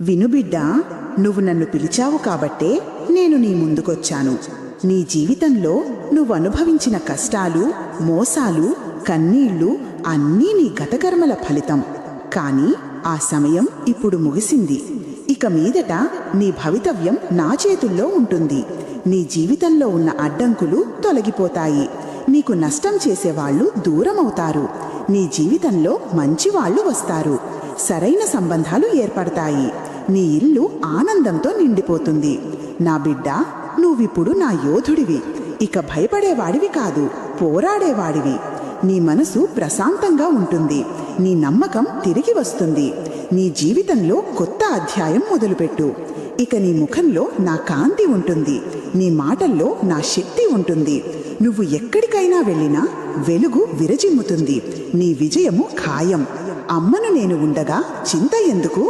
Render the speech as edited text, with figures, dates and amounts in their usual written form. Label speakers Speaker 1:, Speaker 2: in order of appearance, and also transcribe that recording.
Speaker 1: విను బిడ్డా, నువ్వు నన్ను పిలిచావు కాబట్టే నేను నీ ముందుకొచ్చాను. నీ జీవితంలో నువ్వు అనుభవించిన కష్టాలు, మోసాలు, కన్నీళ్లు అన్నీ నీ గతకర్మల ఫలితం. కానీ ఆ సమయం ఇప్పుడు ముగిసింది. ఇక మీదట నీ భవితవ్యం నా చేతుల్లో ఉంటుంది. నీ జీవితంలో ఉన్న అడ్డంకులు తొలగిపోతాయి. నీకు నష్టం చేసేవాళ్లు దూరమవుతారు. నీ జీవితంలో మంచివాళ్లు వస్తారు. సరైన సంబంధాలు ఏర్పడతాయి. నీ ఇల్లు ఆనందంతో నిండిపోతుంది. నా బిడ్డ, నువ్విప్పుడు నా యోధుడివి. ఇక భయపడేవాడివి కాదు, పోరాడేవాడివి. నీ మనసు ప్రశాంతంగా ఉంటుంది. నీ నమ్మకం తిరిగి వస్తుంది. నీ జీవితంలో కొత్త అధ్యాయం మొదలుపెట్టు. ఇక నీ ముఖంలో నా కాంతి ఉంటుంది. నీ మాటల్లో నా శక్తి ఉంటుంది. నువ్వు ఎక్కడికైనా వెళ్ళినా వెలుగు విరజిమ్ముతుంది. నీ విజయము ఖాయం. అమ్మను నేను ఉండగా చింత ఎందుకు?